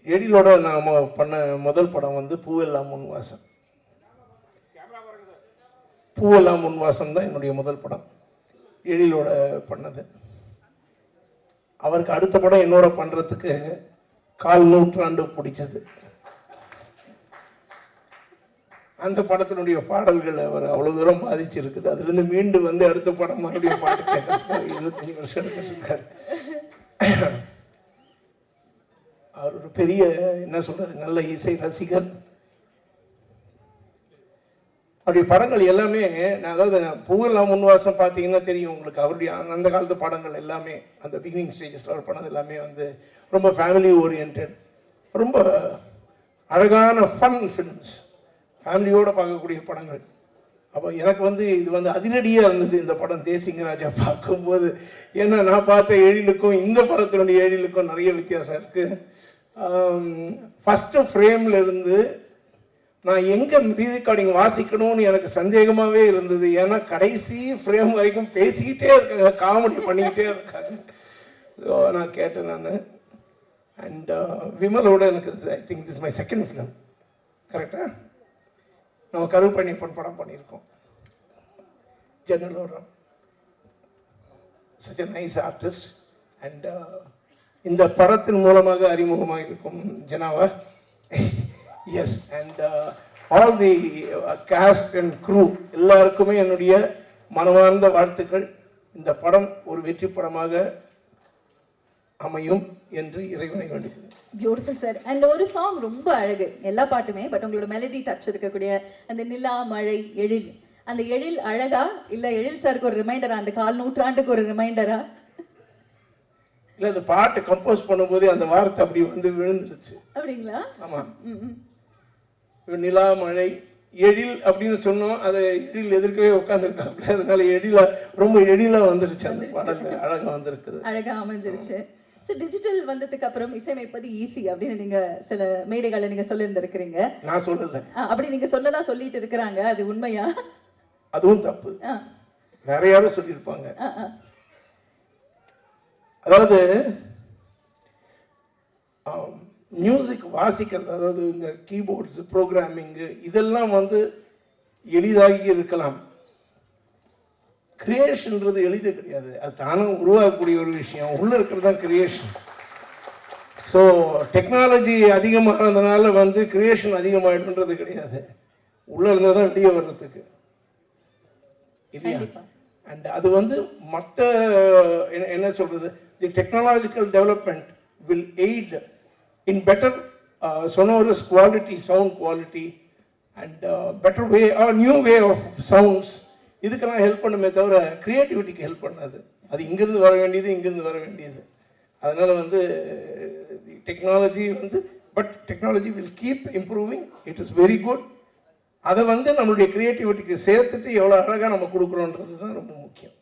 எழிலோட நாம் பண்ண முதல் படம் வந்து பூவெல்லாம் முன் வாசம். பூவெல்லாம் முன் வாசம் தான் என்னுடைய முதல் படம், எழிலோட பண்ணது. அவருக்கு அடுத்த படம் என்னோட பண்ணுறதுக்கு 1/4 நூற்றாண்டு பிடிச்சது. அந்த படத்தினுடைய பாடல்கள் அவர் அவ்வளோ தூரம் பாதிச்சிருக்குது. அதுலேருந்து மீண்டு வந்து அடுத்த படம் மறுபடியும் பாட்டு கேட்கறதுக்கு 25 வருஷம் எடுத்துருக்காரு. அவர் ஒரு பெரிய என்ன சொல்றது, நல்ல இசை ரசிகர். அவருடைய படங்கள் எல்லாமே, அதாவது பூவெல்லாம் முன்வாசம் பார்த்தீங்கன்னா தெரியும் உங்களுக்கு. அவருடைய அந்த காலத்து படங்கள் எல்லாமே அந்த பிகினிங் ஸ்டேஜஸில் அவர் பண்ணது எல்லாமே வந்து ரொம்ப ஃபேமிலி ஓரியன்ட், ரொம்ப அழகான ஃபன் ஃபிலிம்ஸ், ஃபேமிலியோடு பார்க்கக்கூடிய படங்கள். அப்போ எனக்கு வந்து இது வந்து அதிரடியாக இருந்தது இந்த படம் தேசிங்கராஜா பார்க்கும்போது. ஏன்னா நான் பார்த்த எழிலுக்கும் இந்த படத்தினுடைய எழிலுக்கும் நிறைய வித்தியாசம் இருக்குது. ஃபஸ்ட்டு ஃப்ரேமில் இருந்து நான் எங்கே ரீரெக்கார்டிங் வாசிக்கணும்னு எனக்கு சந்தேகமாகவே இருந்தது. ஏன்னா கடைசி ஃப்ரேம் வரைக்கும் பேசிக்கிட்டே இருக்காங்க, காமெடி பண்ணிக்கிட்டே இருக்காங்க. ஸோ நான் கேட்டேன் நான். அண்ட் விமலோட எனக்கு I think this my second film, கரெக்டாக? நம்ம கருப்பண்ணியப்பன் படம் பண்ணியிருக்கோம், Jannaloram. such a nice artist. And இந்த படத்தின் மூலமாக அறிமுகமாக இருக்கும் ஜனாவா. Yes. And all the cast and crew எல்லாருக்குமே என்னுடைய மனமார்ந்த வாழ்த்துக்கள். இந்த படம் ஒரு வெற்றி படமாக அமையும் என்று இறைவனை வேண்டுகிறேன். Beautiful sir. அண்ட் ஒரு சாங் ரொம்ப அழகு, எல்லா பாட்டுமே, பட் உங்களோட மெலடி டச் இருக்கக்கூடிய அந்த நிலா மழை எழில், அந்த எழில் அழகா இல்ல எழில் சாருக்கு ஒரு ரிமைண்டரா, அந்த 1/4 நூற்றாண்டுக்கு ஒரு ரிமைண்டரா? இல்ல, அந்த பாட்டு கம்போஸ் பண்ணும்போது அந்த வார்த்தை அப்படி வந்து விழுந்துருச்சு. அப்படிங்களா? ஆமா. நிலா மழை எழில் அப்படின்னு சொன்னோம், அதை எழில் எதிர்க்கவே உட்காந்துருக்காங்க. அதனால எழிலா ரொம்ப எழிலா வந்துருச்சு, அந்த பாடல் அழகா வந்திருக்குது, அழகா அமைஞ்சிருச்சு. டிஜிட்டல் வந்ததுக்கு அப்புறம் இசையமைப்பது ஈஸி அப்படின்னு நீங்க சில மேடைகளை நீங்க சொல்லியிருந்திருக்கிறீங்க. நான் சொல்லல, அப்படி நீங்க சொன்னதா சொல்லிட்டு இருக்கிறாங்க, அது உண்மையா? அதுவும் தப்பு, வேற யாரும் சொல்லியிருப்பாங்க. அதாவது மியூசிக் வாசிக்கிறது, அதாவது இந்த கீபோர்ட்ஸ் ப்ரோக்ராமிங்கு இதெல்லாம் வந்து எளிதாகி இருக்கலாம். கிரியேஷன்றது எளிது கிடையாது, அது தானும் உருவாக்கக்கூடிய ஒரு விஷயம். உள்ள இருக்கிறது தான் கிரியேஷன். ஸோ டெக்னாலஜி அதிகமானதுனால வந்து கிரியேஷன் அதிகமாகிடுன்றது கிடையாது, உள்ள இருந்தால் தான் வெளியே வர்றதுக்கு இல்லையா? அண்ட் அது வந்து மற்ற என்ன சொல்றது, the technological development will aid in better sonorous quality, sound quality, and better way or new way of sounds. இதுக்கெல்லாம் ஹெல்ப் பண்ணுமே தவிர கிரியேட்டிவிட்டிக்கு ஹெல்ப் பண்ணாது. அது இங்கிருந்து வர வேண்டியது இங்கிருந்து வர வேண்டியது. அதனால வந்து டெக்னாலஜி வந்து, but technology will keep improving, it is very good. அதை வந்து நம்மளுடைய கிரியேட்டிவிட்டிக்கு சேர்த்துட்டு எவ்வளோ அழகாக நம்ம கொடுக்குறோன்றது தான் ரொம்ப முக்கியம்.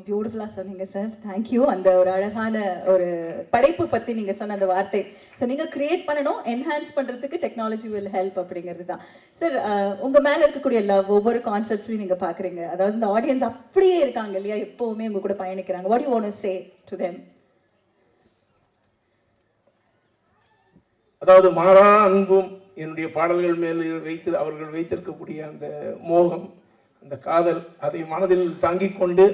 பியூட்டிஃபுல்லாக சொன்னீங்க சார், தேங்க்யூ. அந்த ஒரு அழகான ஒரு படைப்பு பற்றி நீங்கள் சொன்ன அந்த வார்த்தை, ஸோ நீங்கள் கிரியேட் பண்ணணும், என்ஹான்ஸ் பண்ணுறதுக்கு டெக்னாலஜி வில் ஹெல்ப் அப்படிங்கிறது தான் சார். உங்கள் மேலே இருக்கக்கூடிய லவ் ஒவ்வொரு கான்சர்ட்ஸ்லையும் நீங்கள் பார்க்குறீங்க, அதாவது இந்த ஆடியன்ஸ் அப்படியே இருக்காங்க இல்லையா, எப்போவுமே உங்கள் கூட பயணிக்கிறாங்க. What you want to say to them? அதாவது மாறா அன்பும் என்னுடைய பாடல்கள் மேல் அவர்கள் வைத்திருக்கக்கூடிய அந்த மோகம், அந்த காதல், அதை மனதில் தாங்கிக் கொண்டு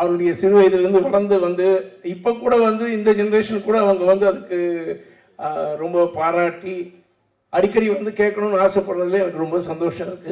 அவருடைய சிறு வயதிலிருந்து வளர்ந்து வந்து இப்போ கூட வந்து இந்த ஜென்ரேஷன் கூட அவங்க வந்து அதுக்கு ரொம்ப பாராட்டி அடிக்கடி வந்து கேட்கணும்னு ஆசைப்படுறதுல எனக்கு ரொம்ப சந்தோஷம் இருக்குது.